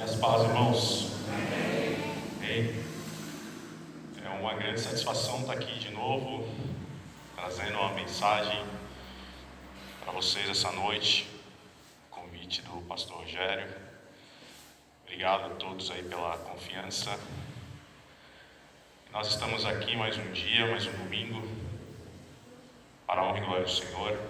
As paz, irmãos. Amém. É uma grande satisfação estar aqui de novo, trazendo uma mensagem para vocês essa noite. Convite do pastor Rogério. Obrigado a todos aí pela confiança. Nós estamos aqui mais um dia, mais um domingo, para a honra e glória do Senhor.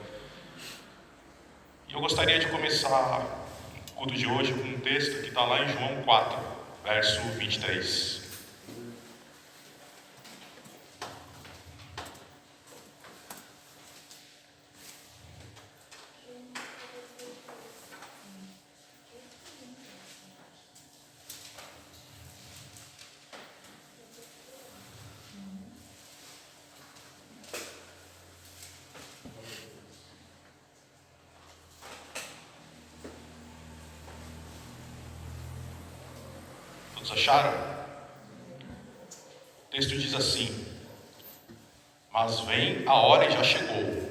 E eu gostaria de começar o culto de hoje com um texto que está lá em João 4, verso 23. Todos acharam? O texto diz assim: mas vem a hora e já chegou,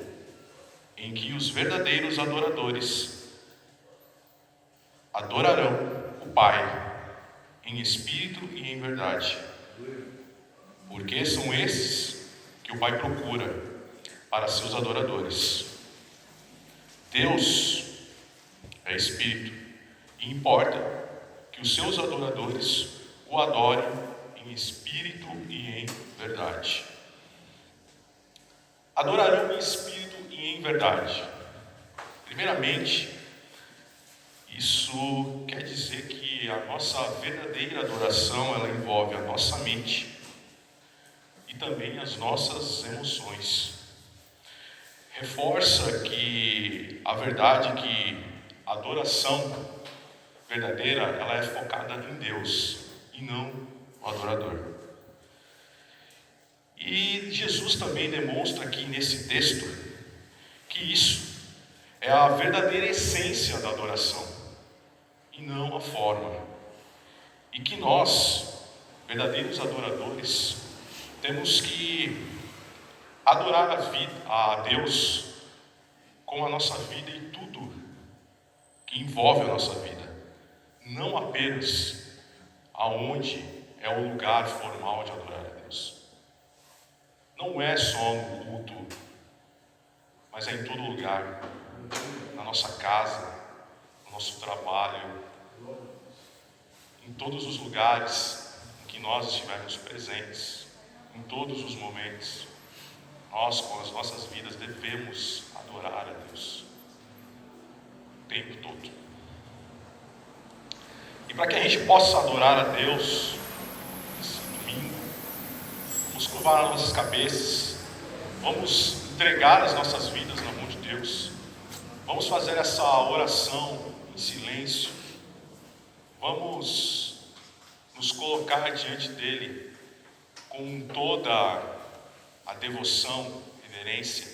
em que os verdadeiros adoradores adorarão o Pai em espírito e em verdade, porque são esses que o Pai procura para seus adoradores. Deus é espírito e importa que os seus adoradores o adorem em espírito e em verdade. Adorarão em espírito e em verdade. Primeiramente, isso quer dizer que a nossa verdadeira adoração, ela envolve a nossa mente e também as nossas emoções. Reforça que a verdade que a adoração verdadeira, ela é focada em Deus e não no adorador. E Jesus também demonstra aqui nesse texto que isso é a verdadeira essência da adoração e não a forma. E que nós, verdadeiros adoradores, temos que adorar a Deus com a nossa vida e tudo que envolve a nossa vida. Não apenas aonde é o lugar formal de adorar a Deus. Não é só no culto, mas é em todo lugar. Na nossa casa, no nosso trabalho, em todos os lugares em que nós estivermos presentes, em todos os momentos, nós com as nossas vidas devemos adorar a Deus o tempo todo. E para que a gente possa adorar a Deus esse domingo, vamos curvar as nossas cabeças, vamos entregar as nossas vidas na mão de Deus, vamos fazer essa oração em silêncio, vamos nos colocar diante dEle com toda a devoção, reverência,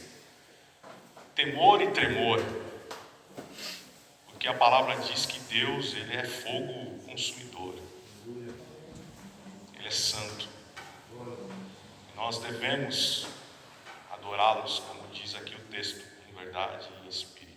temor e tremor, porque a palavra diz que Deus, Ele é fogo consumidor, Ele é santo. Nós devemos adorá-los, como diz aqui o texto, em verdade e em espírito.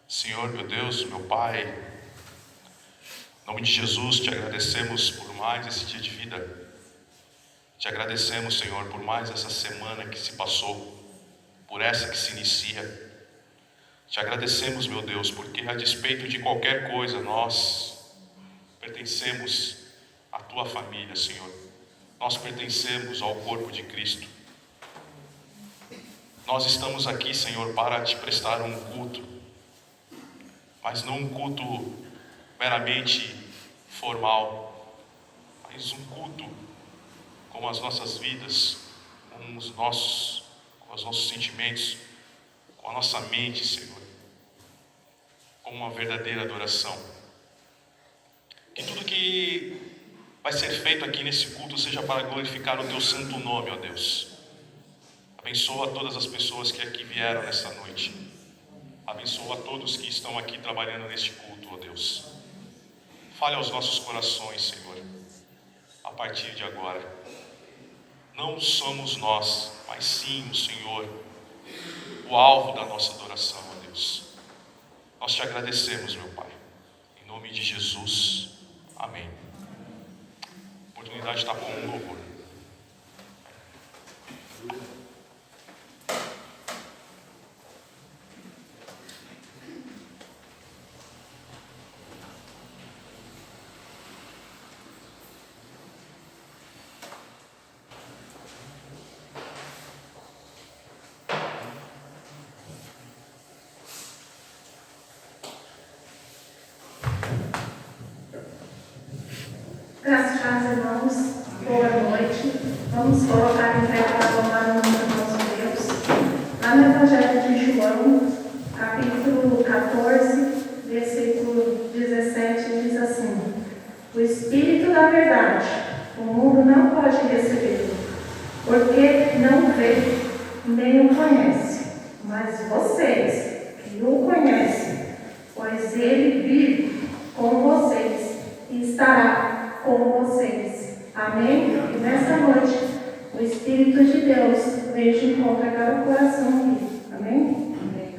Senhor, meu Deus, meu Pai, em nome de Jesus, te agradecemos por mais esse dia de vida. Te agradecemos, Senhor, por mais essa semana que se passou, por essa que se inicia. Te agradecemos, meu Deus, porque a despeito de qualquer coisa, nós pertencemos à Tua família, Senhor. Nós pertencemos ao corpo de Cristo. Nós estamos aqui, Senhor, para te prestar um culto, mas não um culto meramente formal, mas um culto com as nossas vidas, com os nossos sentimentos, com a nossa mente, Senhor, com uma verdadeira adoração. Que tudo que vai ser feito aqui nesse culto seja para glorificar o Teu santo nome, ó Deus. Abençoa todas as pessoas que aqui vieram nessa noite. Abençoa todos que estão aqui trabalhando neste culto, ó Deus. Fale aos nossos corações, Senhor, a partir de agora. Não somos nós, mas sim o Senhor, o alvo da nossa adoração, ó Deus. Nós te agradecemos, meu Pai. Em nome de Jesus. Amém. A oportunidade está com um louvor. Graças a Deus, irmãos, boa noite. Vamos colocar em pé para louvar o nome do nosso Deus. Lá no Evangelho de João, capítulo 14, versículo 17, diz assim: O Espírito da verdade, o mundo não pode recebê-lo, porque não vê nem o conhece. Mas vocês que o conhecem, pois ele vive com vocês e estará com vocês. Amém? E nessa noite, o Espírito de Deus veio de encontro a cada coração aqui. Amém? Amém.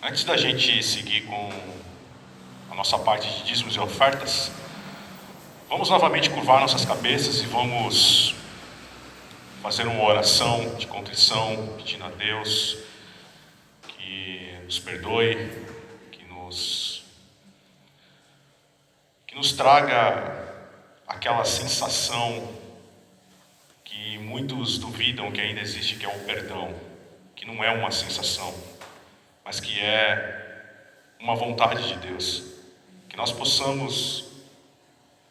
Antes da gente seguir com a nossa parte de dízimos e ofertas, vamos novamente curvar nossas cabeças e vamos fazer uma oração de contrição, pedindo a Deus que nos perdoe, que nos traga aquela sensação que muitos duvidam que ainda existe, que é o perdão, que não é uma sensação, mas que é uma vontade de Deus, que nós possamos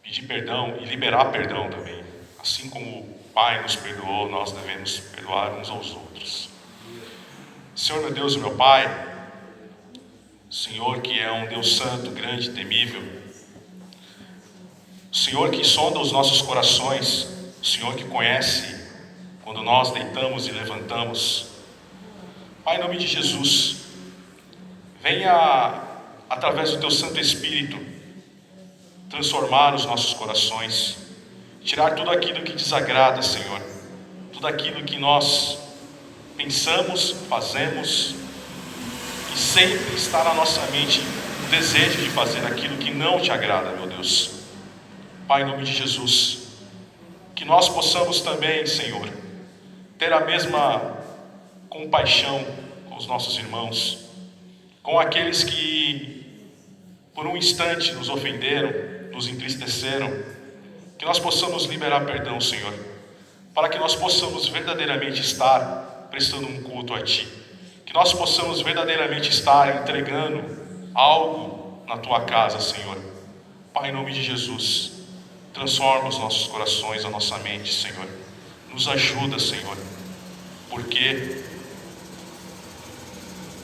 pedir perdão e liberar perdão também. Assim como o Pai nos perdoou, nós devemos perdoar uns aos outros. Senhor meu Deus e meu Pai, Senhor que é um Deus santo, grande, temível, Senhor que sonda os nossos corações, o Senhor que conhece quando nós deitamos e levantamos. Pai, em nome de Jesus, venha, através do Teu Santo Espírito, transformar os nossos corações, tirar tudo aquilo que desagrada, Senhor, tudo aquilo que nós pensamos, fazemos, e sempre está na nossa mente o desejo de fazer aquilo que não Te agrada, meu Deus. Pai, em nome de Jesus, que nós possamos também, Senhor, ter a mesma compaixão com os nossos irmãos, com aqueles que por um instante nos ofenderam, nos entristeceram, que nós possamos liberar perdão, Senhor, para que nós possamos verdadeiramente estar prestando um culto a Ti, que nós possamos verdadeiramente estar entregando algo na Tua casa, Senhor. Pai, em nome de Jesus, transforma os nossos corações, a nossa mente, Senhor, nos ajuda, Senhor, porque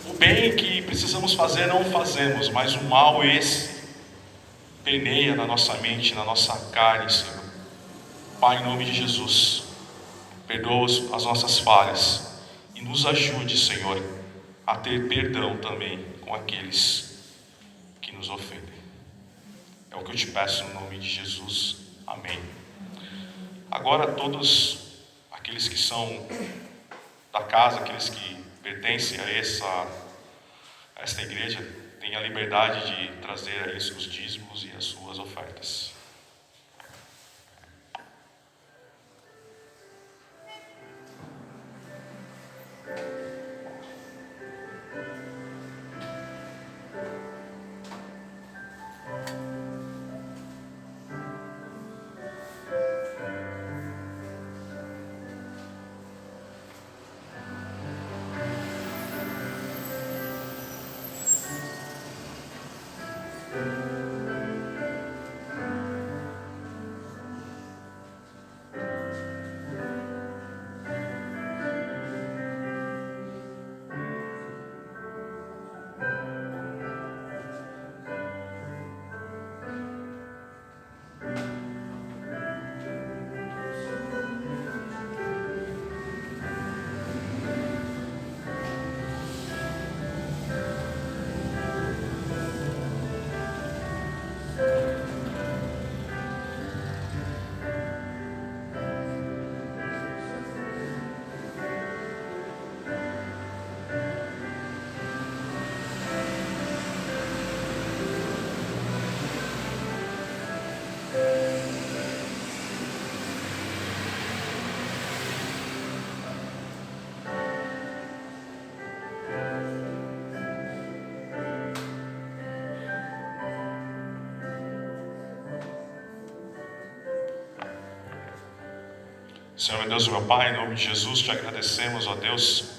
o bem que precisamos fazer não fazemos, mas o mal esse permeia na nossa mente, na nossa carne, Senhor. Pai, em nome de Jesus, perdoa as nossas falhas e nos ajude, Senhor, a ter perdão também com aqueles que nos ofendem. É o que eu te peço no nome de Jesus. Amém. Agora todos aqueles que são da casa, aqueles que pertencem a esta igreja, têm a liberdade de trazer aí os dízimos e as suas ofertas. Senhor, meu Deus e meu Pai, em nome de Jesus, te agradecemos, ó Deus,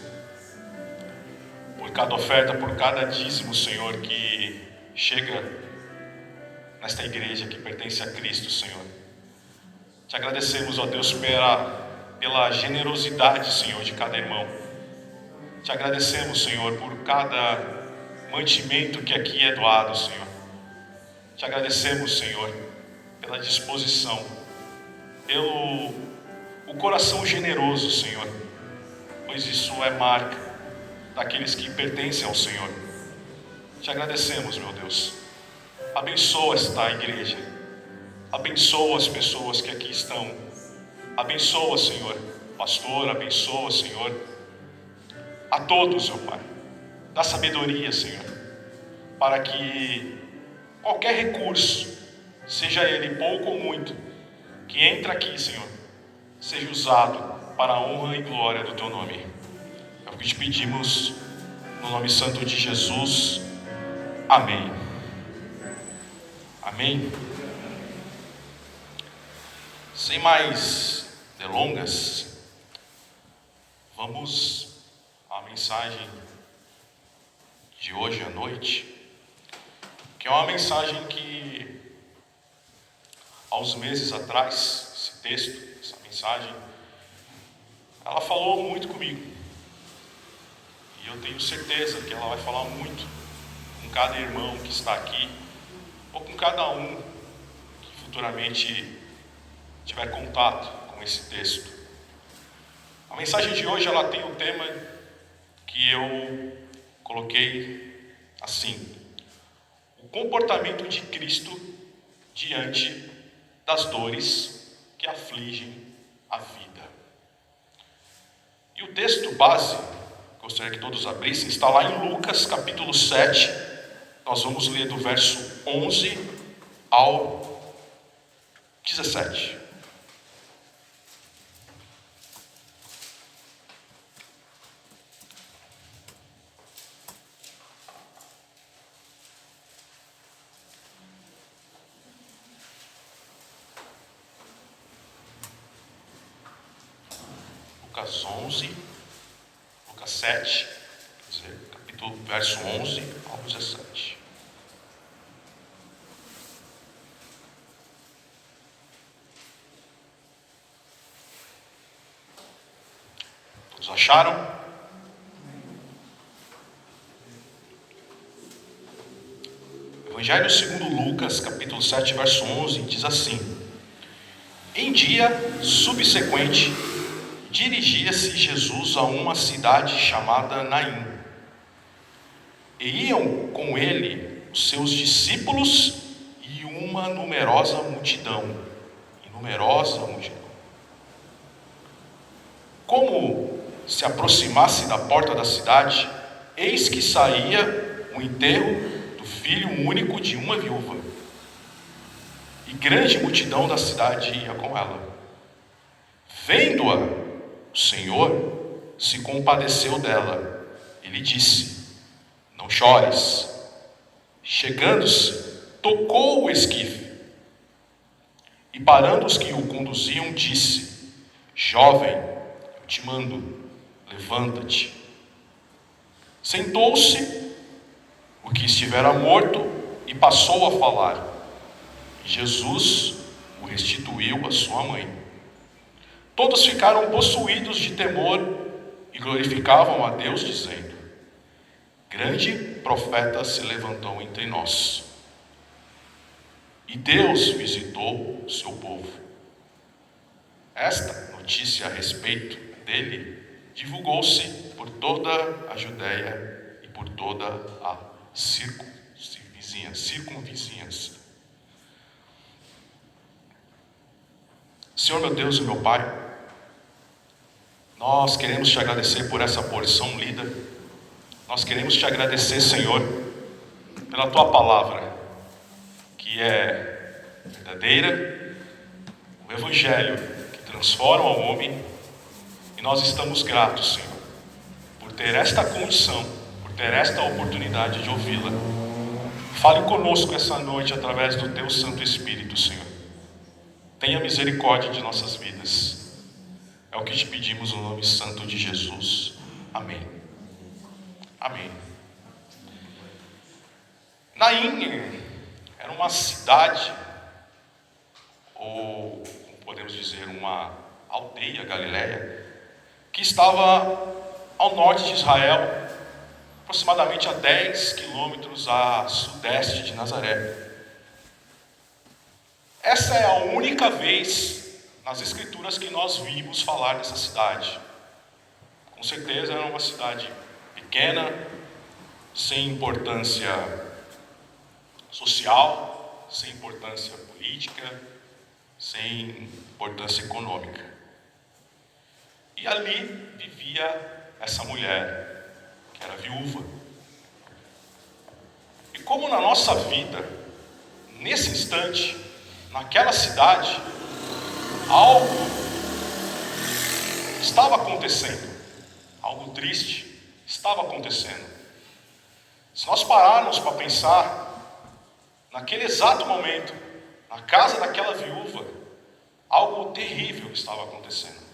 por cada oferta, por cada dízimo, Senhor, que chega nesta igreja que pertence a Cristo, Senhor. Te agradecemos, ó Deus, pela generosidade, Senhor, de cada irmão. Te agradecemos, Senhor, por cada mantimento que aqui é doado, Senhor. Te agradecemos, Senhor, pela disposição, pelo coração generoso, Senhor, pois isso é marca daqueles que pertencem ao Senhor. Te agradecemos, meu Deus. Abençoa esta igreja, abençoa as pessoas que aqui estão, abençoa, Senhor, pastor, abençoa, Senhor, a todos, meu Pai. Dá sabedoria, Senhor, para que qualquer recurso, seja ele pouco ou muito, que entra aqui, Senhor, seja usado para a honra e glória do Teu nome. É o que te pedimos, no nome santo de Jesus. Amém. Amém. Sem mais delongas, vamos à mensagem de hoje à noite, que é uma mensagem que, há uns meses atrás, esse texto, essa mensagem, ela falou muito comigo, e eu tenho certeza que ela vai falar muito com cada irmão que está aqui, ou com cada um que futuramente tiver contato com esse texto. A mensagem de hoje, ela tem um tema que eu coloquei assim: o comportamento de Cristo diante das dores que afligem a vida. E o texto base, gostaria que todos abrissem, está lá em Lucas capítulo 7. Nós vamos ler do verso 11 ao 17. Lucas 11, Lucas 7, quer dizer, capítulo, verso 11 ao 17. Todos acharam? Evangelho segundo Lucas, capítulo 7, verso 11, diz assim: em dia subsequente, dirigia-se Jesus a uma cidade chamada Naim. E iam com ele os seus discípulos e uma numerosa multidão. Como se aproximasse da porta da cidade, eis que saía o enterro do filho único de uma viúva. E grande multidão da cidade ia com ela. Vendo-a, o Senhor se compadeceu dela e lhe disse: não chores. Chegando-se, tocou o esquife. E parando os que o conduziam, disse: jovem, eu te mando, levanta-te. Sentou-se o que estivera morto e passou a falar. E Jesus o restituiu à sua mãe. Todos ficaram possuídos de temor e glorificavam a Deus, dizendo: grande profeta se levantou entre nós. E Deus visitou o seu povo. Esta notícia a respeito dele divulgou-se por toda a Judéia e por toda a circunvizinhança. Senhor meu Deus e meu Pai, nós queremos te agradecer por essa porção lida. Nós queremos te agradecer, Senhor, pela tua palavra, que é verdadeira, o Evangelho que transforma o homem, e nós estamos gratos, Senhor, por ter esta condição, por ter esta oportunidade de ouvi-la. Fale conosco essa noite através do teu Santo Espírito, Senhor. Tenha misericórdia de nossas vidas. É o que te pedimos no nome santo de Jesus. Amém. Amém. Naim era uma cidade, ou podemos dizer uma aldeia galileia, que estava ao norte de Israel, aproximadamente a 10 quilômetros a sudeste de Nazaré. Essa é a única vez nas Escrituras que nós vimos falar dessa cidade. Com certeza era uma cidade pequena, sem importância social, sem importância política, sem importância econômica. E ali vivia essa mulher, que era viúva. E como na nossa vida, nesse instante, naquela cidade, algo estava acontecendo, algo triste estava acontecendo. Se nós pararmos para pensar, naquele exato momento, na casa daquela viúva, algo terrível estava acontecendo.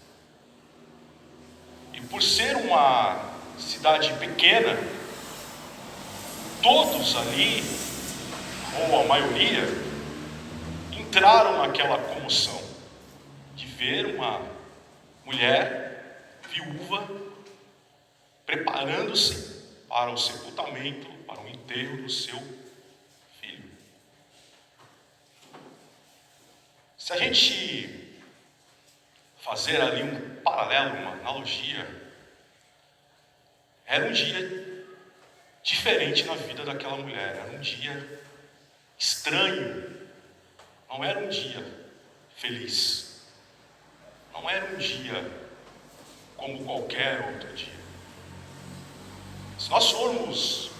E por ser uma cidade pequena, todos ali, ou a maioria, entraram naquela comoção de ver uma mulher viúva preparando-se para o sepultamento, para o enterro do seu filho. Se a gente fazer ali um paralelo, uma analogia, era um dia diferente na vida daquela mulher, era um dia estranho, não era um dia feliz, não era um dia como qualquer outro dia. Se nós formos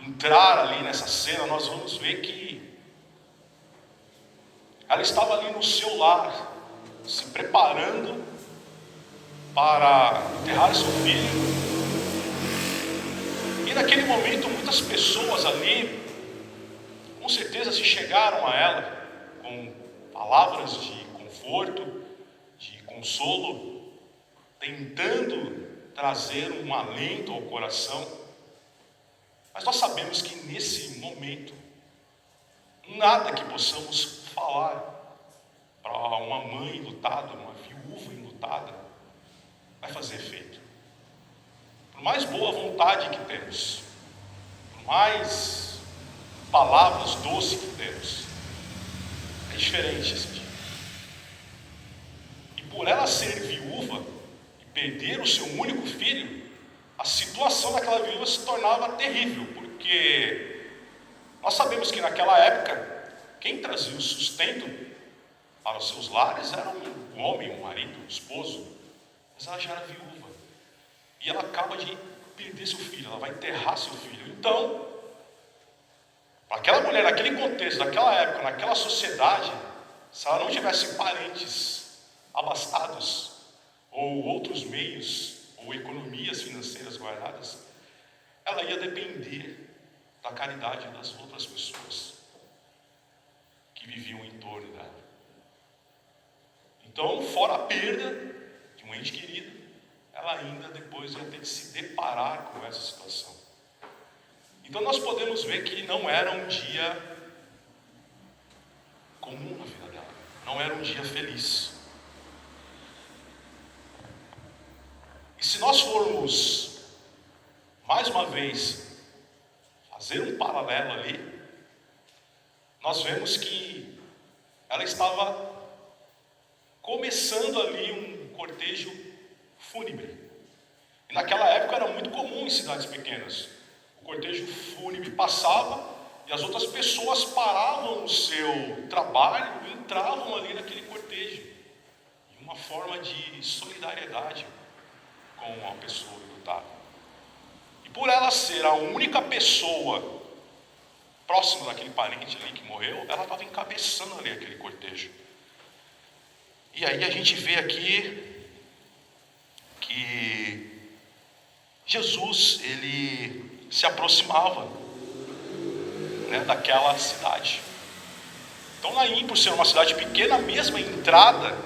entrar ali nessa cena, nós vamos ver que ela estava ali no seu lar, se preparando para enterrar seu filho. E naquele momento muitas pessoas ali, com certeza, se chegaram a ela com palavras de conforto, de consolo, tentando trazer um alento ao coração. Mas nós sabemos que nesse momento, nada que possamos falar para uma mãe enlutada, uma viúva enlutada, vai fazer efeito. Por mais boa vontade que temos, por mais palavras doces que temos, é diferente esse dia. E por ela ser viúva, perder o seu único filho, a situação daquela viúva se tornava terrível, porque nós sabemos que naquela época, quem trazia o sustento para os seus lares era um homem, um marido, um esposo, mas ela já era viúva, e ela acaba de perder seu filho, ela vai enterrar seu filho. Então, para aquela mulher, naquele contexto, naquela época, naquela sociedade, se ela não tivesse parentes abastados, ou outros meios, ou economias financeiras guardadas, ela ia depender da caridade das outras pessoas que viviam em torno dela. Então, fora a perda de um ente querido, ela ainda depois ia ter que se deparar com essa situação. Então nós podemos ver que não era um dia comum na vida dela, não era um dia feliz. E se nós formos, mais uma vez, fazer um paralelo ali, nós vemos que ela estava começando ali um cortejo fúnebre. E naquela época era muito comum em cidades pequenas. O cortejo fúnebre passava e as outras pessoas paravam o seu trabalho e entravam ali naquele cortejo. E uma forma de solidariedade com a pessoa lutada. E por ela ser a única pessoa próxima daquele parente ali que morreu, ela estava encabeçando ali aquele cortejo. E aí a gente vê aqui que Jesus, ele se aproximava, né, daquela cidade. Então Naim, por ser uma cidade pequena, a mesma entrada,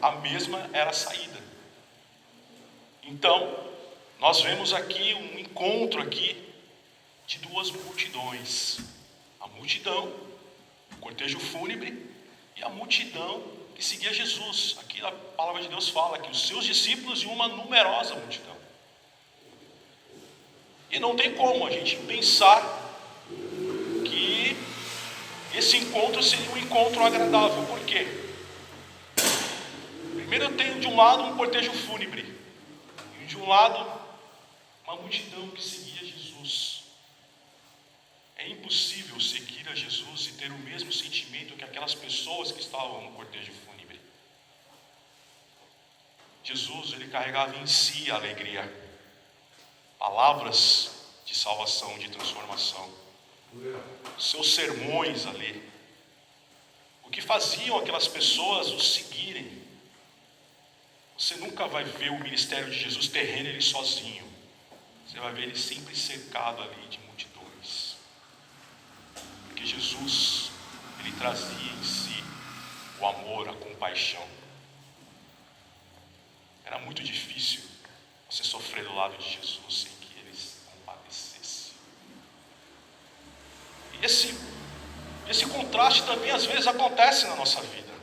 a mesma era a saída. Então, nós vemos aqui um encontro aqui de duas multidões. A multidão, o cortejo fúnebre, e a multidão que seguia Jesus. Aqui a palavra de Deus fala que os seus discípulos e uma numerosa multidão. E não tem como a gente pensar que esse encontro seria um encontro agradável. Por quê? Primeiro eu tenho de um lado um cortejo fúnebre, e de um lado uma multidão que seguia Jesus. É impossível seguir a Jesus e ter o mesmo sentimento que aquelas pessoas que estavam no cortejo fúnebre. Jesus, ele carregava em si a alegria, palavras de salvação, de transformação, seus sermões ali, o que faziam aquelas pessoas o seguirem. Você nunca vai ver o ministério de Jesus terreno ele sozinho. Você vai ver ele sempre cercado ali de multidões. Porque Jesus, ele trazia em si o amor, a compaixão. Era muito difícil você sofrer do lado de Jesus sem que ele se compadecesse. E esse contraste também às vezes acontece na nossa vida.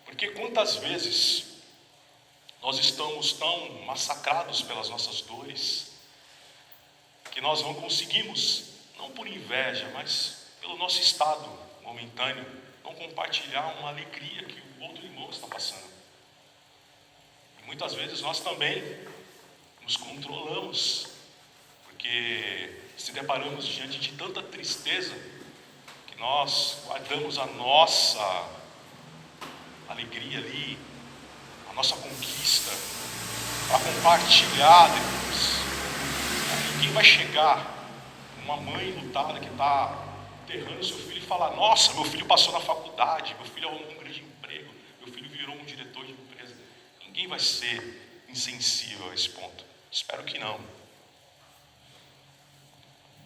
Porque quantas vezes nós estamos tão massacrados pelas nossas dores, que nós não conseguimos, não por inveja, mas pelo nosso estado momentâneo, não compartilhar uma alegria que o outro irmão está passando. E muitas vezes nós também nos controlamos, porque se deparamos diante de tanta tristeza, que nós guardamos a nossa alegria ali, a nossa conquista, para compartilhar depois. Ninguém vai chegar, uma mãe lutada que está enterrando seu filho e falar: nossa, meu filho passou na faculdade, meu filho arrumou um grande emprego, meu filho virou um diretor de empresa. Ninguém vai ser insensível a esse ponto. Espero que não.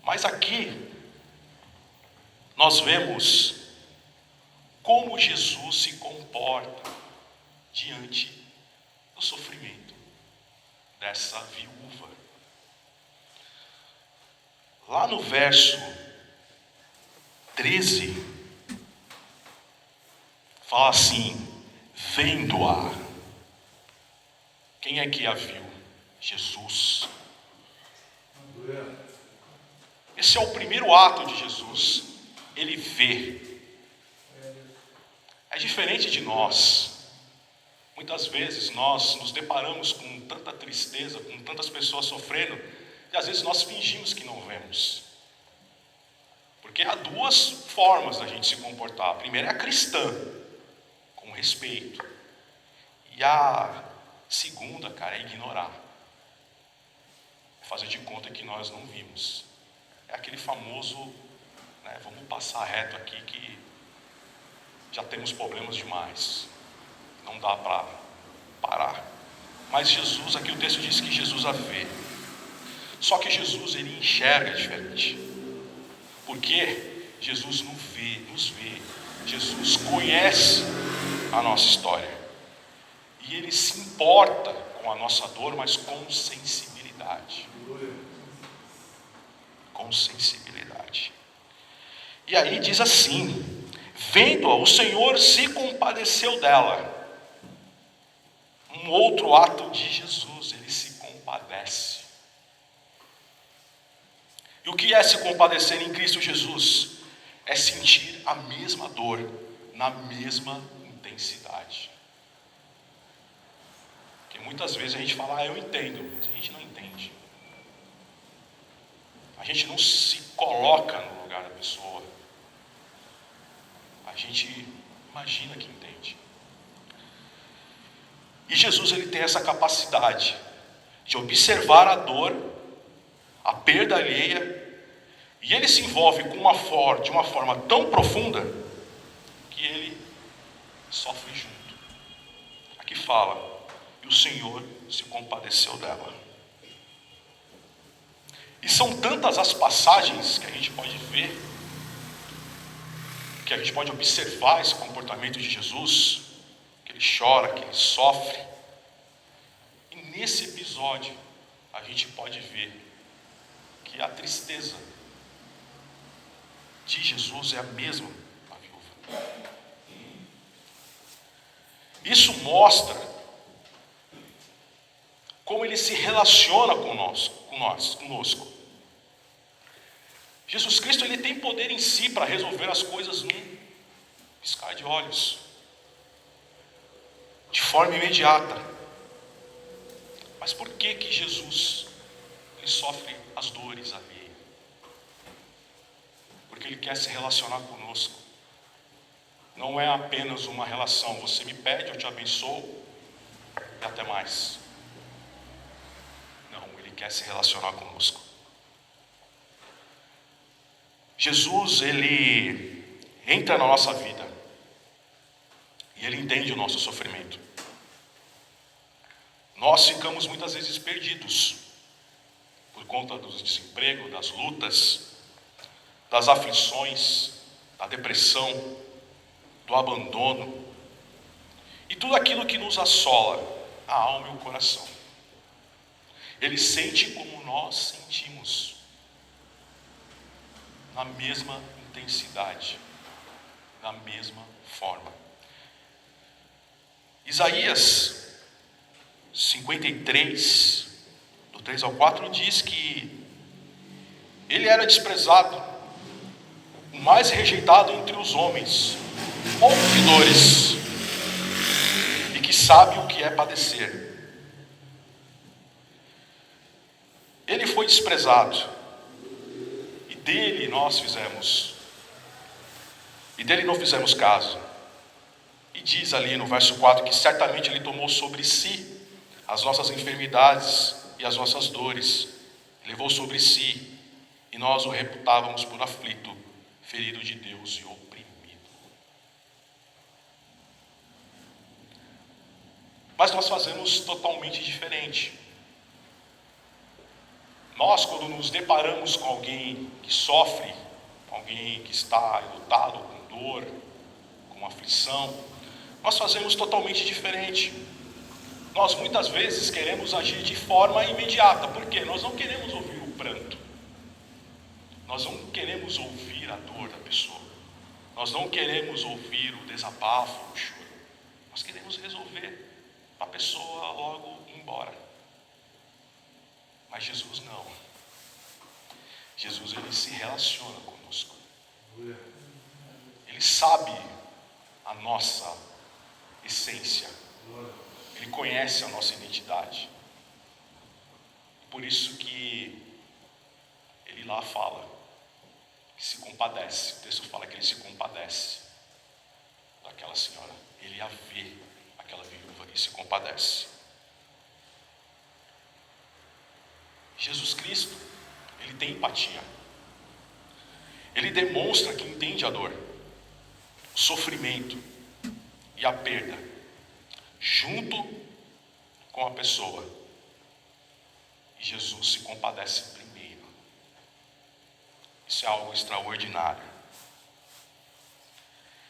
Mas aqui nós vemos como Jesus se comporta diante do sofrimento dessa viúva. Lá no verso 13, fala assim: vendo-a. Quem é que a viu? Jesus. Esse é o primeiro ato de Jesus. Ele vê. É diferente de nós. Muitas vezes nós nos deparamos com tanta tristeza, com tantas pessoas sofrendo, e às vezes nós fingimos que não vemos. Porque há duas formas da gente se comportar. A primeira é a cristã, com respeito. E a segunda, cara, é ignorar. É fazer de conta que nós não vimos. É aquele famoso, né, vamos passar reto aqui que já temos problemas demais. Não dá para parar. Mas Jesus, aqui o texto diz que Jesus a vê. Só que Jesus, ele enxerga diferente. Porque Jesus nos vê. Jesus conhece a nossa história. E ele se importa com a nossa dor, mas com sensibilidade. Com sensibilidade. E aí diz assim: vendo-a, o Senhor se compadeceu dela. Um outro ato de Jesus, ele se compadece. E o que é se compadecer em Cristo Jesus? É sentir a mesma dor, na mesma intensidade. Porque muitas vezes a gente fala, eu entendo, mas a gente não entende. A gente não se coloca no lugar da pessoa. A gente imagina que entende. E Jesus, ele tem essa capacidade de observar a dor, a perda alheia, e ele se envolve de uma forma tão profunda que ele sofre junto. Aqui fala, e o Senhor se compadeceu dela. E são tantas as passagens que a gente pode ver, que a gente pode observar esse comportamento de Jesus, que ele chora, que ele sofre. E nesse episódio a gente pode ver que a tristeza de Jesus é a mesma da viúva. Isso mostra como ele se relaciona conosco. Jesus Cristo, ele tem poder em si para resolver as coisas num piscar de olhos, de forma imediata. Mas por que Jesus ele sofre as dores alheias? Porque ele quer se relacionar conosco. Não é apenas uma relação, você me pede, eu te abençoo e até mais. Não, ele quer se relacionar conosco. Jesus, ele entra na nossa vida e ele entende o nosso sofrimento. Nós ficamos muitas vezes perdidos por conta do desemprego, das lutas, das aflições, da depressão, do abandono e tudo aquilo que nos assola a alma e o coração. Ele sente como nós sentimos, na mesma intensidade, da mesma forma. Isaías 53, do 3 ao 4, diz que ele era desprezado, o mais rejeitado entre os homens, ouvidores, e que sabe o que é padecer. Ele foi desprezado, e dele não fizemos caso. E diz ali no verso 4 que certamente ele tomou sobre si as nossas enfermidades e as nossas dores, levou sobre si, e nós o reputávamos por aflito, ferido de Deus e oprimido. Mas nós fazemos totalmente diferente. Nós, quando nos deparamos com alguém que sofre, com alguém que está lutado com dor, com aflição, nós fazemos totalmente diferente. Nós muitas vezes queremos agir de forma imediata. Por quê? Nós não queremos ouvir o pranto. Nós não queremos ouvir a dor da pessoa. Nós não queremos ouvir o desabafo, o choro. Nós queremos resolver para a pessoa logo ir embora. Mas Jesus não. Jesus, ele se relaciona conosco. Ele sabe a nossa essência. Ele conhece a nossa identidade. Por isso que ele lá fala que se compadece. O texto fala que ele se compadece daquela senhora. Ele a vê, aquela viúva, e se compadece. Jesus Cristo, ele tem empatia. Ele demonstra que entende a dor, o sofrimento e a perda, junto com a pessoa. E Jesus se compadece primeiro. Isso é algo extraordinário.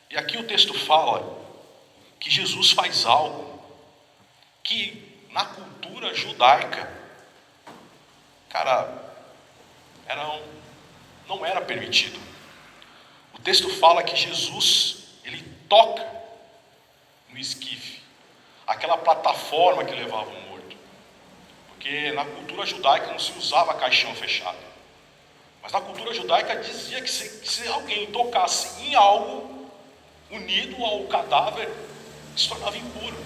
E aqui o texto fala que Jesus faz algo que na cultura judaica, cara, não era permitido. O texto fala que Jesus, ele toca no esquife, aquela plataforma que levava o morto. Porque na cultura judaica não se usava caixão fechado. Mas na cultura judaica dizia que se alguém tocasse em algo unido ao cadáver, se tornava impuro.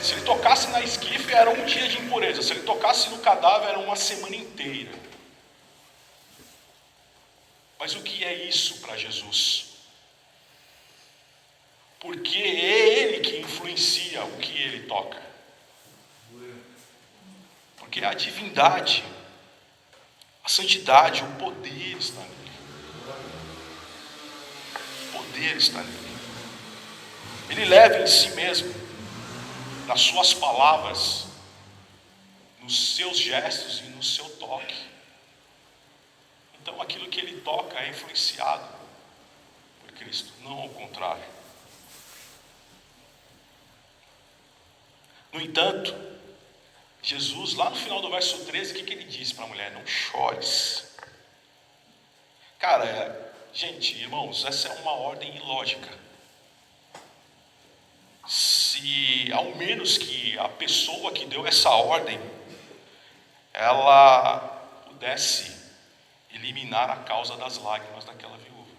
Se ele tocasse na esquife, era um dia de impureza. Se ele tocasse no cadáver, era uma semana inteira. Mas o que é isso para Jesus? Porque é Ele que influencia o que Ele toca. Porque a divindade, a santidade, o poder está nele. O poder está nele. Ele leva em si mesmo, nas suas palavras, nos seus gestos e no seu toque. Então aquilo que ele toca é influenciado por Cristo, não ao contrário. No entanto, Jesus, lá no final do verso 13, o que ele diz para a mulher? Não chores. Cara, gente, irmãos, essa é uma ordem ilógica. Se ao menos que a pessoa que deu essa ordem, ela pudesse eliminar a causa das lágrimas daquela viúva.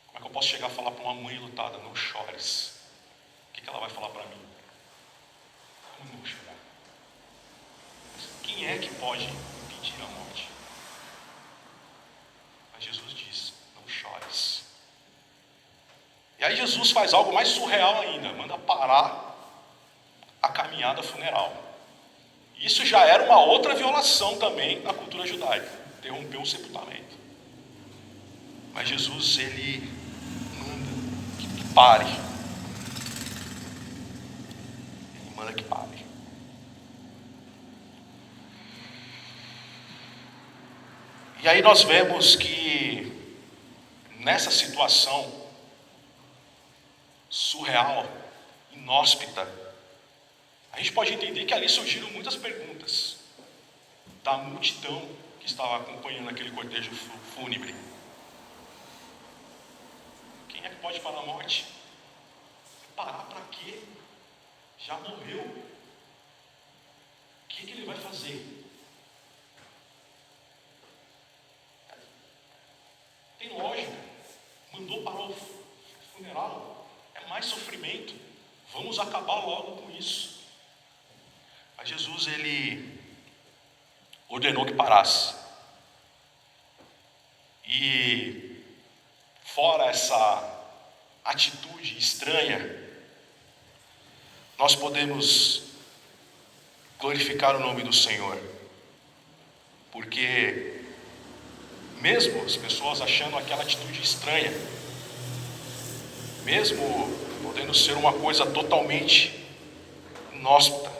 Como é que eu posso chegar a falar para uma mãe lutada, não chores? O que ela vai falar para mim? Como não vou chorar? Quem é que pode impedir a morte? Mas Jesus diz, não chores. E aí Jesus faz algo mais surreal ainda, manda parar a caminhada funeral. Isso já era uma outra violação também na cultura judaica, interrompeu o sepultamento. Mas Jesus, ele manda que pare. Ele manda que pare. E aí nós vemos que nessa situação surreal, inóspita, a gente pode entender que ali surgiram muitas perguntas da multidão que estava acompanhando aquele cortejo fúnebre. Quem é que pode parar a morte? Parar para quê? Já morreu. O que ele vai fazer? Tem lógica. Mandou parar o funeral. É mais sofrimento. Vamos acabar logo com isso. Mas Jesus, ele ordenou que parasse. E fora essa atitude estranha, nós podemos glorificar o nome do Senhor. Porque mesmo as pessoas achando aquela atitude estranha, mesmo podendo ser uma coisa totalmente inóspita,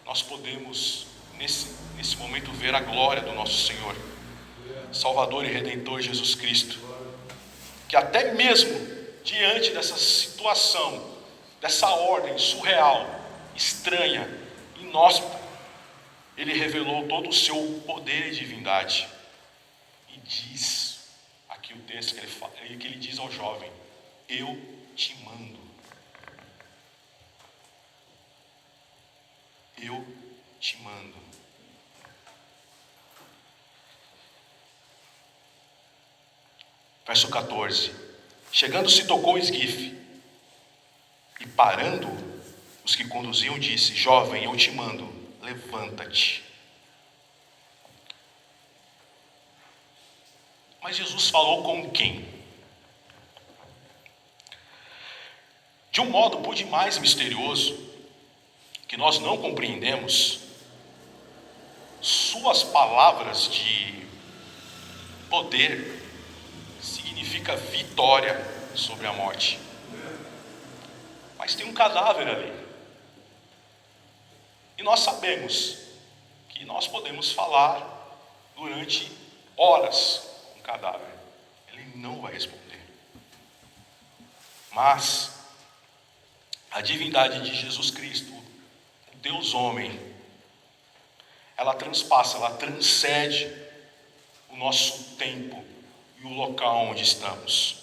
nós podemos, nesse momento, ver a glória do nosso Senhor, Salvador e Redentor Jesus Cristo, que até mesmo diante dessa situação, dessa ordem surreal, estranha, inóspita, ele revelou todo o seu poder e divindade. E diz, aqui o texto que ele diz ao jovem, eu te mando. Eu te mando. Verso 14. Chegando-se, tocou o esquife, e parando os que conduziam, disse: jovem, eu te mando, levanta-te. Mas Jesus falou com quem? De um modo por demais misterioso, que nós não compreendemos, suas palavras de poder significa vitória sobre a morte. Mas tem um cadáver ali. E nós sabemos que nós podemos falar durante horas com o cadáver. Ele não vai responder. Mas a divindade de Jesus Cristo, o Deus homem, ela transpassa, ela transcende o nosso tempo e o local onde estamos.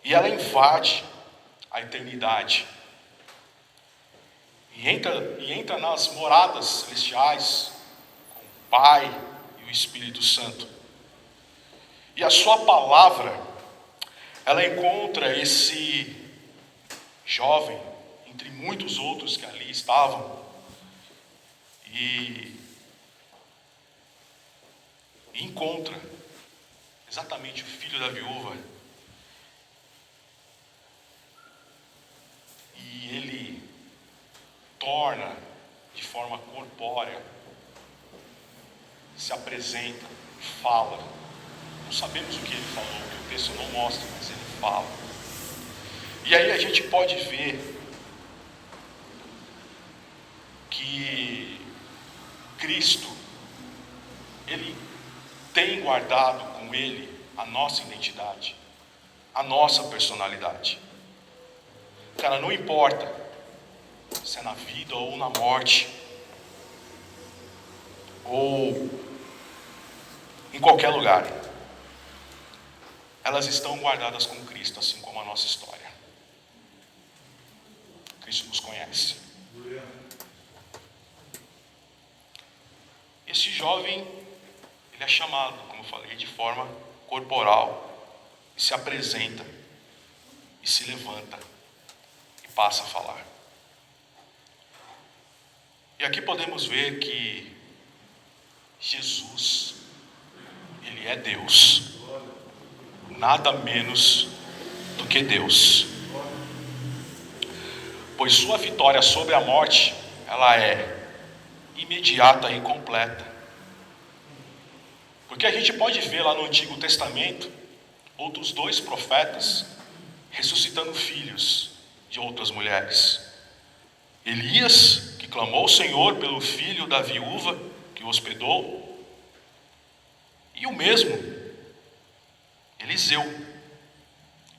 E ela invade a eternidade. E entra nas moradas celestiais com o Pai e o Espírito Santo. E a sua palavra, ela encontra esse jovem, entre muitos outros que ali estavam, e encontra exatamente o filho da viúva. E ele torna de forma corpórea, se apresenta, fala. Não sabemos o que ele falou, porque o texto não mostra, mas ele fala. E aí a gente pode ver que Cristo, ele tem guardado com ele a nossa identidade, a nossa personalidade. Cara, não importa se é na vida ou na morte, ou em qualquer lugar, elas estão guardadas com Cristo, assim como a nossa história. Cristo nos conhece. Esse jovem, ele é chamado, como eu falei, de forma corporal, e se apresenta, e se levanta, e passa a falar. E aqui podemos ver que Jesus, ele é Deus, nada menos do que Deus, pois sua vitória sobre a morte, ela é imediata e completa. Porque a gente pode ver lá no Antigo Testamento outros 2 profetas ressuscitando filhos de outras mulheres. Elias, que clamou ao Senhor pelo filho da viúva que o hospedou, e o mesmo Eliseu,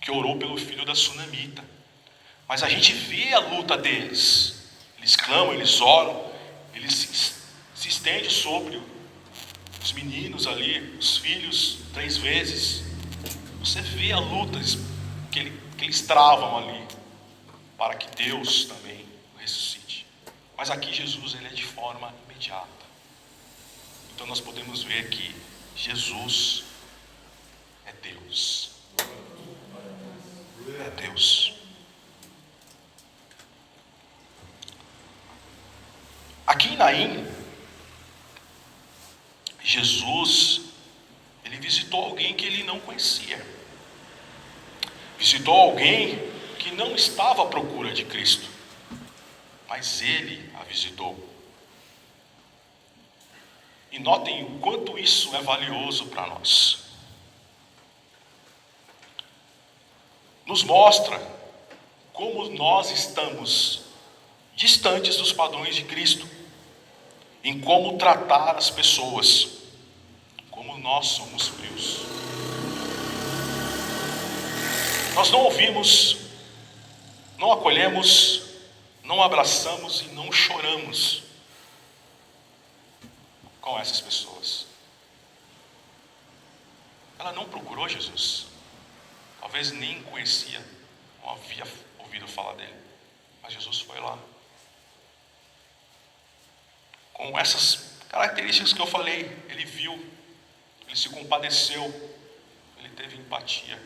que orou pelo filho da sunamita. Mas a gente vê a luta deles. Eles clamam, eles oram, eles se estendem sobre os meninos ali, os filhos, 3 vezes. Você vê a luta que eles travam ali, para que Deus também ressuscite. Mas aqui Jesus, ele é de forma imediata. Então nós podemos ver que Jesus é Deus. É Deus. Aqui em Naim, Jesus, ele visitou alguém que ele não conhecia. Visitou alguém que não estava à procura de Cristo, mas ele a visitou. E notem o quanto isso é valioso para nós. Nos mostra como nós estamos distantes dos padrões de Cristo, em como tratar as pessoas, como nós somos frios. Nós não ouvimos, não acolhemos, não abraçamos e não choramos com essas pessoas. Ela não procurou Jesus, talvez nem conhecia, não havia ouvido falar dele, mas Jesus foi lá. Com essas características que eu falei, ele viu, ele se compadeceu, ele teve empatia.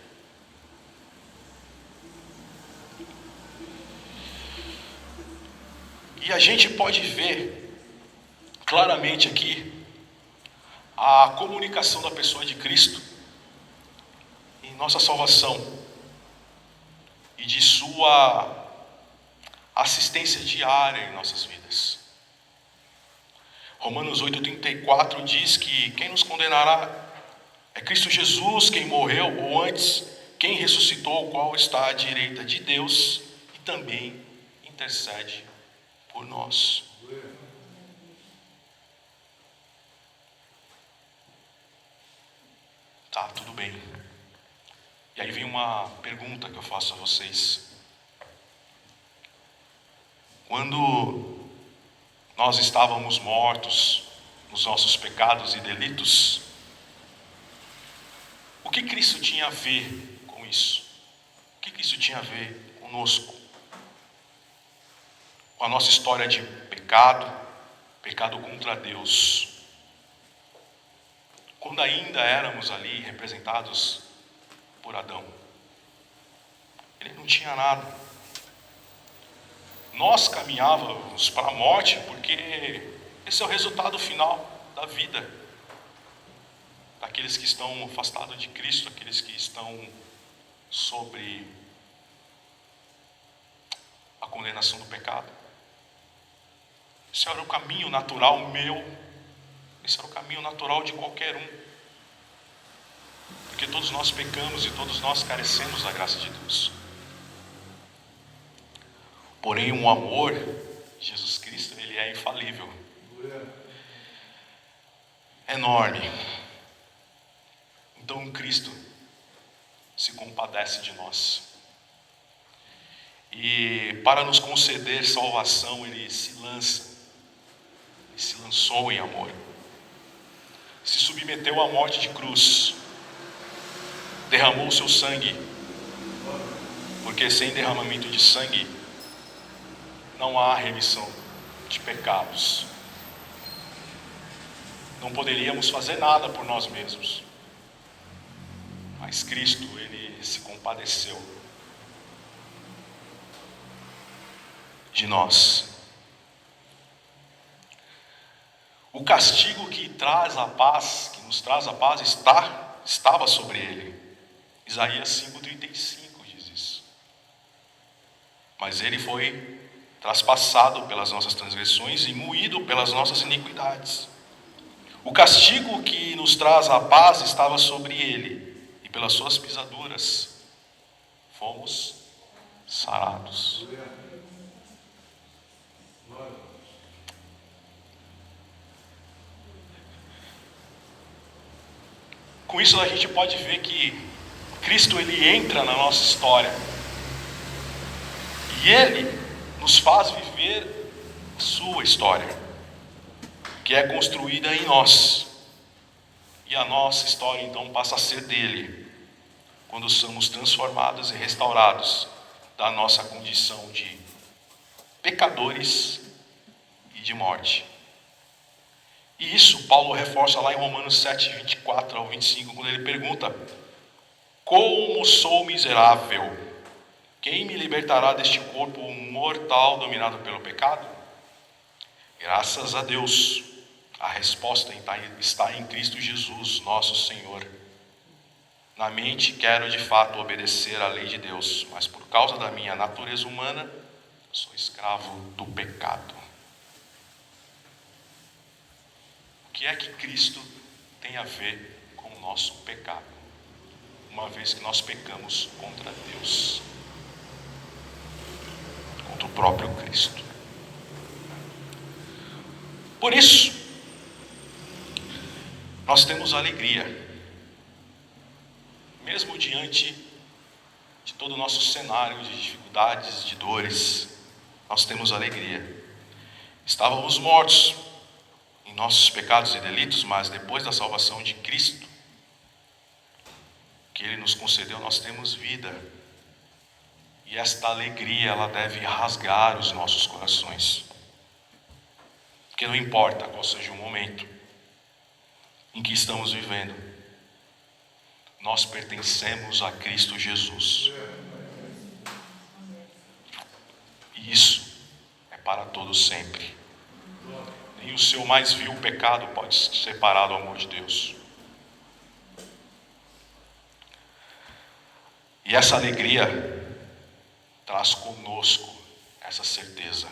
E a gente pode ver claramente aqui a comunicação da pessoa de Cristo em nossa salvação e de sua assistência diária em nossas vidas. Romanos 8,34 diz que quem nos condenará é Cristo Jesus, quem morreu, ou antes, quem ressuscitou, o qual está à direita de Deus e também intercede por nós. Tá, tudo bem. E aí vem uma pergunta que eu faço a vocês. Quando nós estávamos mortos nos nossos pecados e delitos, o que Cristo tinha a ver com isso? O que Cristo tinha a ver conosco? Com a nossa história de pecado contra Deus. Quando ainda éramos ali representados por Adão, ele não tinha nada. Nós caminhávamos para a morte porque esse é o resultado final da vida daqueles que estão afastados de Cristo, aqueles que estão sobre a condenação do pecado. Esse era o caminho natural meu, esse era o caminho natural de qualquer um, porque todos nós pecamos e todos nós carecemos da graça de Deus. Porém, o amor de Jesus Cristo, ele é infalível, enorme. Então Cristo se compadece de nós, e para nos conceder salvação, ele se lançou em amor, se submeteu à morte de cruz, derramou o seu sangue, porque sem derramamento de sangue não há remissão de pecados. Não poderíamos fazer nada por nós mesmos, mas Cristo, ele se compadeceu de nós. O castigo que traz a paz, que nos traz a paz, estava sobre ele. Isaías 5,35 diz isso. Mas ele foi traspassado pelas nossas transgressões e moído pelas nossas iniquidades. O castigo que nos traz a paz estava sobre ele, e pelas suas pisaduras fomos sarados. Com isso a gente pode ver que Cristo, ele entra na nossa história e ele nos faz viver a sua história, que é construída em nós, e a nossa história então passa a ser dele, quando somos transformados e restaurados da nossa condição de pecadores e de morte. E isso Paulo reforça lá em Romanos 7, 24 ao 25, quando ele pergunta: como sou miserável, quem me libertará deste corpo mortal dominado pelo pecado? Graças a Deus, a resposta está em Cristo Jesus, nosso Senhor. Na mente quero de fato obedecer à lei de Deus, mas por causa da minha natureza humana, sou escravo do pecado. O que é que Cristo tem a ver com o nosso pecado, uma vez que nós pecamos contra Deus, contra o próprio Cristo? Por isso, nós temos alegria, mesmo diante de todo o nosso cenário de dificuldades, de dores, nós temos alegria. Estávamos mortos em nossos pecados e delitos, mas depois da salvação de Cristo, que Ele nos concedeu, nós temos vida. E esta alegria, ela deve rasgar os nossos corações. Porque não importa qual seja o momento em que estamos vivendo, nós pertencemos a Cristo Jesus. E isso é para todos sempre. Nem o seu mais vil pecado pode separar do amor de Deus. E essa alegria traz conosco essa certeza.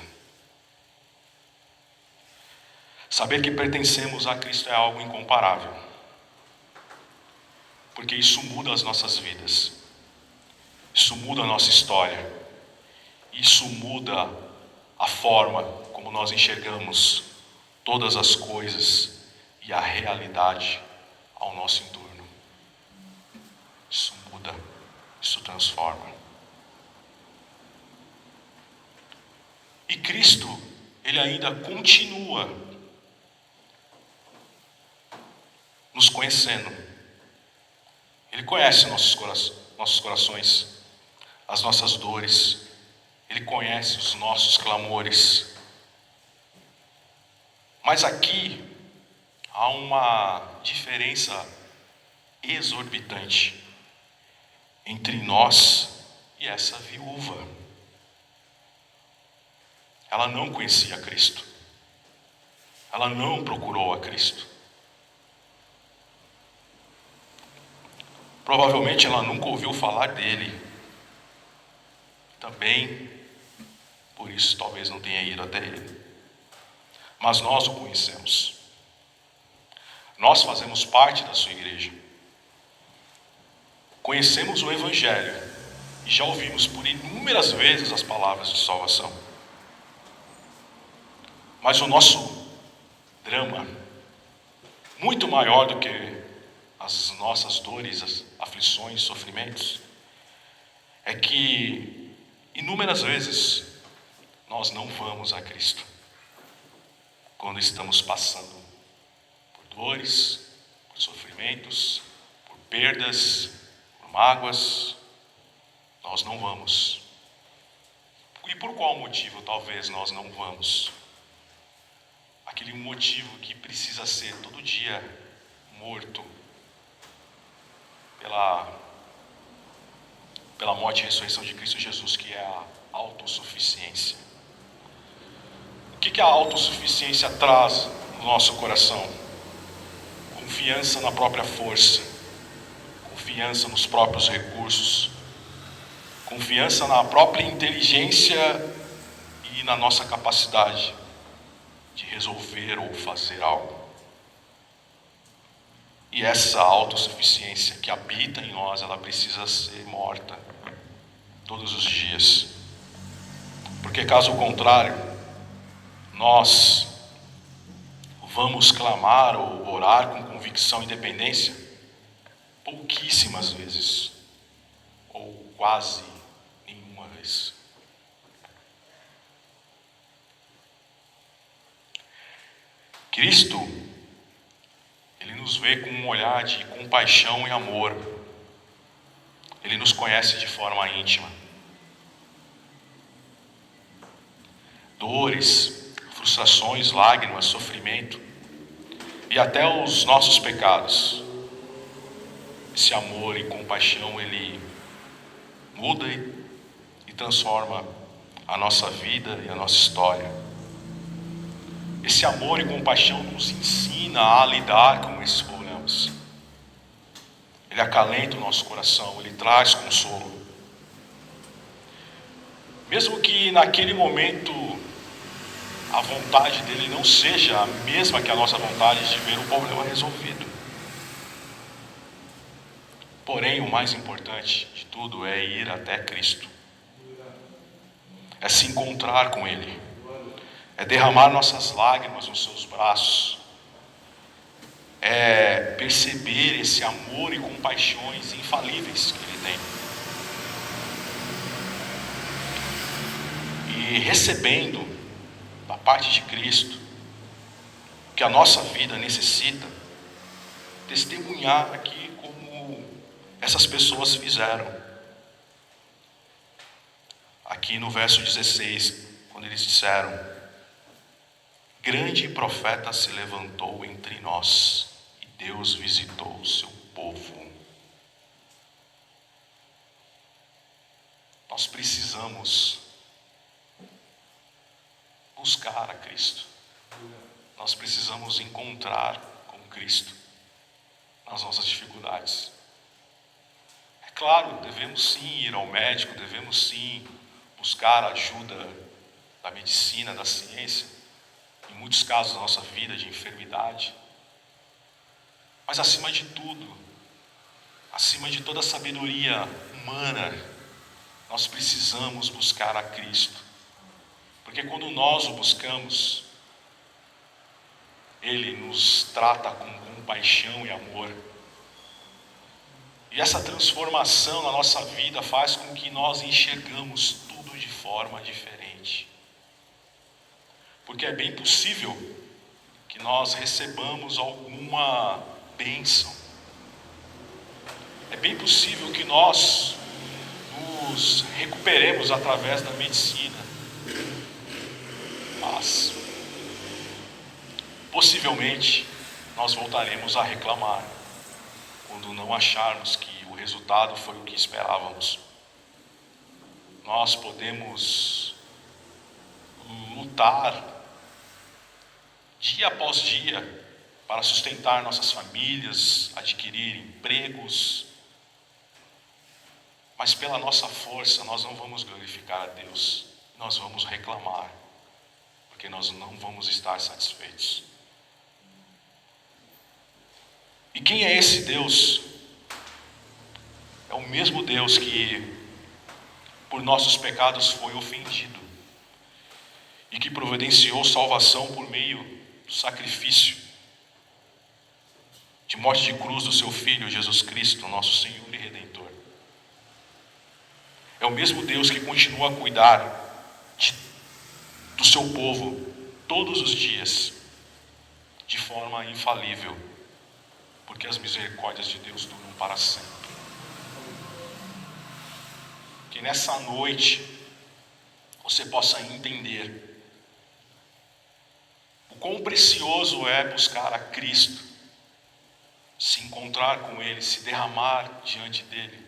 Saber que pertencemos a Cristo é algo incomparável, porque isso muda as nossas vidas, isso muda a nossa história, isso muda a forma como nós enxergamos todas as coisas e a realidade ao nosso entorno. Isso muda, isso transforma. E Cristo, Ele ainda continua nos conhecendo. Ele conhece nossos corações, as nossas dores. Ele conhece os nossos clamores. Mas aqui há uma diferença exorbitante entre nós e essa viúva. Ela não conhecia Cristo. Ela não procurou a Cristo. Provavelmente ela nunca ouviu falar dele. Também, por isso, talvez não tenha ido até ele. Mas nós o conhecemos. Nós fazemos parte da sua igreja. Conhecemos o Evangelho e já ouvimos por inúmeras vezes as palavras de salvação. Mas o nosso drama, muito maior do que as nossas dores, as aflições, sofrimentos, é que inúmeras vezes nós não vamos a Cristo. Quando estamos passando por dores, por sofrimentos, por perdas, por mágoas, nós não vamos. E por qual motivo talvez nós não vamos? Aquele motivo que precisa ser todo dia morto pela morte e ressurreição de Cristo Jesus, que é a autossuficiência. O que a autossuficiência traz no nosso coração? Confiança na própria força, confiança nos próprios recursos, confiança na própria inteligência e na nossa capacidade de resolver ou fazer algo. E essa autossuficiência que habita em nós, ela precisa ser morta todos os dias. Porque caso contrário, nós vamos clamar ou orar com convicção e dependência pouquíssimas vezes, ou quase nenhuma vez. Cristo, Ele nos vê com um olhar de compaixão e amor. Ele nos conhece de forma íntima. Dores, frustrações, lágrimas, sofrimento e até os nossos pecados. Esse amor e compaixão, Ele muda e transforma a nossa vida e a nossa história. Esse amor e compaixão nos ensina a lidar com esses problemas. Ele acalenta o nosso coração, Ele traz consolo. Mesmo que naquele momento a vontade dele não seja a mesma que a nossa vontade de ver o problema resolvido. Porém, o mais importante de tudo é ir até Cristo. É se encontrar com Ele. É derramar nossas lágrimas nos seus braços. É perceber esse amor e compaixões infalíveis que Ele tem. E recebendo da parte de Cristo que a nossa vida necessita, testemunhar aqui como essas pessoas fizeram. Aqui no verso 16, quando eles disseram: grande profeta se levantou entre nós, e Deus visitou o seu povo. nós precisamos buscar a Cristo. Nós precisamos encontrar com Cristo nas nossas dificuldades. É claro, devemos sim ir ao médico, devemos sim buscar a ajuda da medicina, da ciência, em muitos casos da nossa vida de enfermidade. Mas acima de tudo, acima de toda a sabedoria humana, nós precisamos buscar a Cristo. Porque quando nós o buscamos, Ele nos trata com compaixão e amor. E essa transformação na nossa vida faz com que nós enxergamos tudo de forma diferente. Porque é bem possível que nós recebamos alguma bênção. É bem possível que nós nos recuperemos através da medicina. Mas possivelmente nós voltaremos a reclamar quando não acharmos que o resultado foi o que esperávamos. Nós podemos lutar dia após dia para sustentar nossas famílias, adquirir empregos, mas pela nossa força nós não vamos glorificar a Deus, nós vamos reclamar, porque nós não vamos estar satisfeitos. E quem é esse Deus? É o mesmo Deus que por nossos pecados foi ofendido e que providenciou salvação por meio do sacrifício de morte de cruz do seu Filho Jesus Cristo, nosso Senhor e Redentor. É o mesmo Deus que continua a cuidar do seu povo todos os dias, de forma infalível, porque as misericórdias de Deus duram para sempre. Que nessa noite você possa entender o quão precioso é buscar a Cristo, se encontrar com Ele, se derramar diante dEle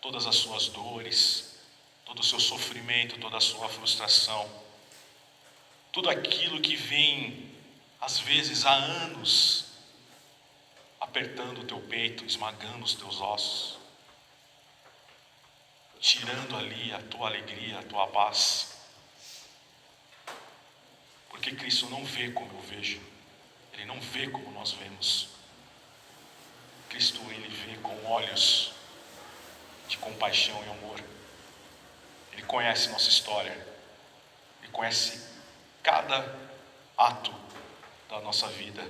todas as suas dores, todo o seu sofrimento, toda a sua frustração, tudo aquilo que vem, às vezes há anos, apertando o teu peito, esmagando os teus ossos, tirando ali a tua alegria, a tua paz. Porque Cristo não vê como eu vejo, Ele não vê como nós vemos. Cristo, Ele vê com olhos de compaixão e amor. Ele conhece nossa história, Ele conhece cada ato da nossa vida.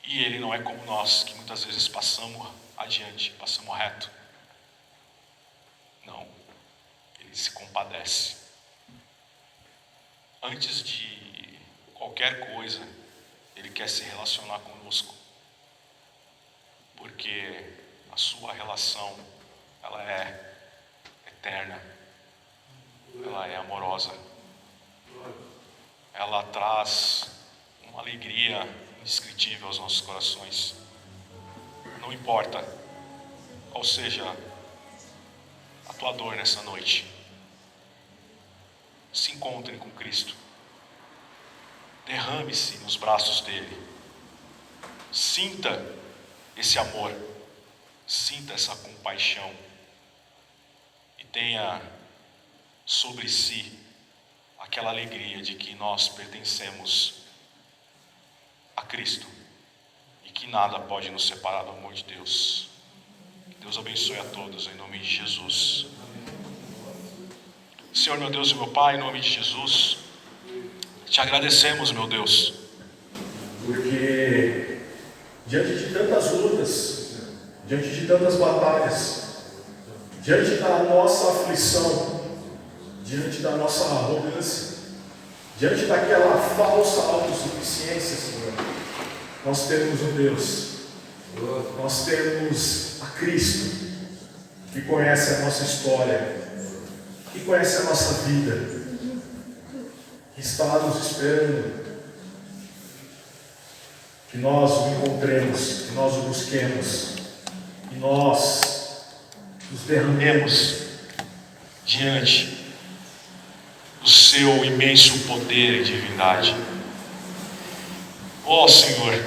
E Ele não é como nós, que muitas vezes passamos adiante, passamos reto. Não, Ele se compadece. Antes de qualquer coisa, Ele quer se relacionar conosco. Porque a sua relação, ela é eterna, ela é amorosa, ela traz uma alegria indescritível aos nossos corações. Não importa qual seja a tua dor nessa noite, se encontre com Cristo, derrame-se nos braços dele, sinta esse amor, sinta essa compaixão e tenha sobre si aquela alegria de que nós pertencemos a Cristo e que nada pode nos separar do amor de Deus. Que Deus abençoe a todos em nome de Jesus. Senhor, meu Deus e meu Pai, em nome de Jesus, te agradecemos, meu Deus, porque diante de tantas lutas, diante de tantas batalhas, diante da nossa aflição, diante da nossa arrogância, diante daquela falsa autossuficiência, Senhor, nós temos um Deus, nós temos a Cristo, que conhece a nossa história, que conhece a nossa vida, que está nos esperando, que nós o encontremos, que nós o busquemos, que nós nos derramemos diante do seu imenso poder e divindade. Ó Senhor,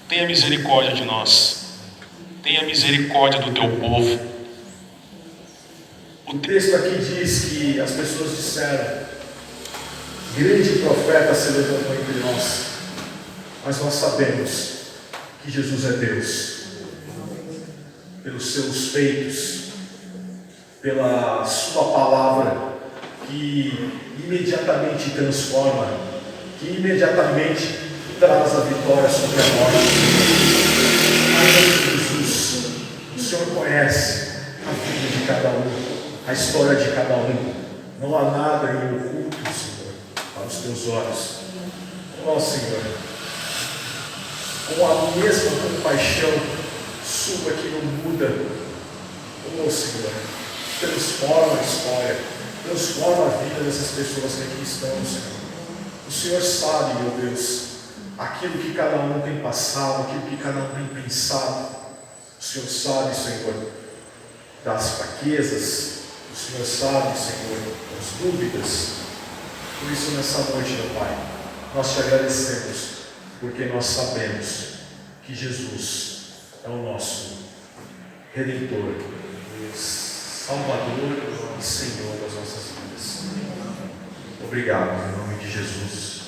tenha misericórdia de nós, tenha misericórdia do teu povo. O texto aqui diz que as pessoas disseram: grande profeta se levantou entre nós, mas nós sabemos que Jesus é Deus, pelos seus feitos, pela sua palavra que imediatamente transforma, que imediatamente traz a vitória sobre a morte. Mas Jesus, o Senhor conhece a vida de cada um, a história de cada um. Não há nada em oculto, Senhor, para os teus olhos. Ó Senhor, com a mesma compaixão sua que não muda, ó Senhor, transforma a história, transforma a vida dessas pessoas que aqui estão, Senhor. O Senhor sabe, meu Deus, aquilo que cada um tem passado, aquilo que cada um tem pensado. O Senhor sabe, Senhor, das fraquezas. O Senhor sabe, Senhor, das dúvidas. Por isso, nessa noite, meu Pai, nós te agradecemos, porque nós sabemos que Jesus é o nosso Redentor, Salvador e Senhor das nossas vidas. Obrigado, em nome de Jesus.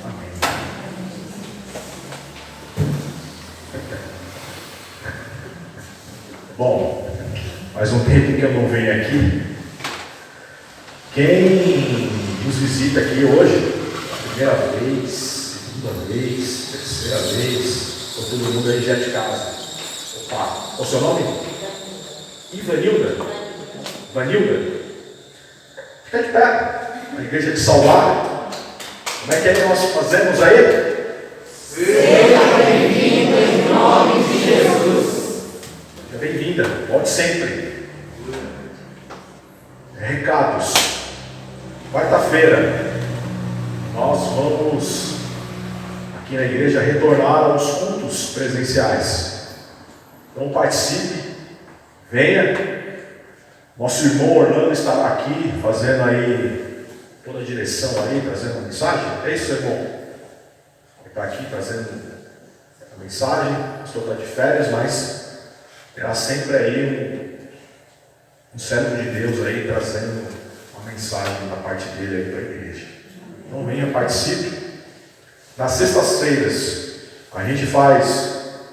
Amém. Bom, faz um tempo que eu não venho aqui. Quem nos visita aqui hoje, a primeira vez, segunda vez, terceira vez, ou todo mundo aí já é de casa. Opa, qual é o seu nome? Ivanilda. Vanilda. Fica de pé. A igreja de Salvar. Como é que nós fazemos aí? Seja bem-vindo em nome de Jesus. Seja bem-vinda, volte sempre. Recados. Quarta-feira, nós vamos aqui na igreja retornar aos cultos presenciais. Então participe, venha. Nosso irmão Orlando estará aqui fazendo aí toda a direção aí, trazendo a mensagem. É isso, irmão? Ele está aqui trazendo a mensagem. O pastor está de férias, mas terá sempre aí um servo de Deus aí trazendo uma mensagem da parte dele aí para a igreja. Então venha, participe. Nas sextas-feiras a gente faz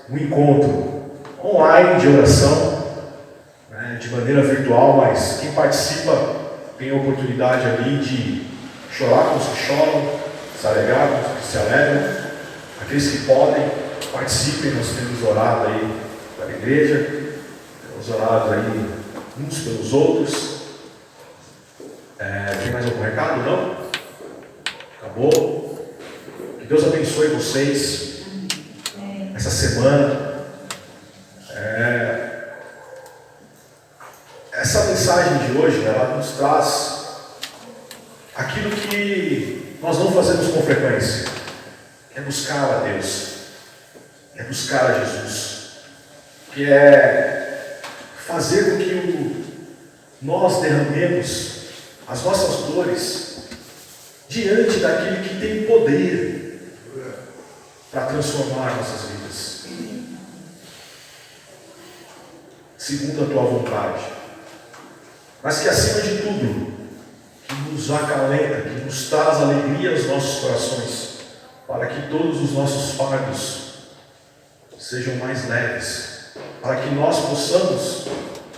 um encontro online de oração, de maneira virtual, mas quem participa tem a oportunidade ali de chorar com os que choram, se alegrar com os que se alegram. Aqueles que podem, participem. Nós temos orado aí pela igreja, temos orado aí uns pelos outros. Tem mais algum recado? Não? Acabou? Que Deus abençoe vocês essa semana. Essa mensagem de hoje, ela nos traz aquilo que nós não fazemos com frequência, que é buscar a Deus, é buscar a Jesus, que é fazer com que nós derramemos as nossas dores diante daquele que tem poder para transformar nossas vidas, segundo a tua vontade. Mas que acima de tudo, que nos acalenta, que nos traz alegria aos nossos corações, para que todos os nossos fardos sejam mais leves, para que nós possamos,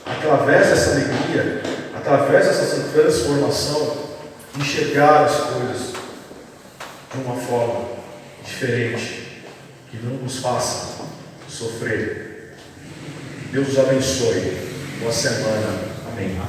através dessa alegria, através dessa transformação, enxergar as coisas de uma forma diferente, que não nos faça sofrer. Deus os abençoe. Boa semana. Amém.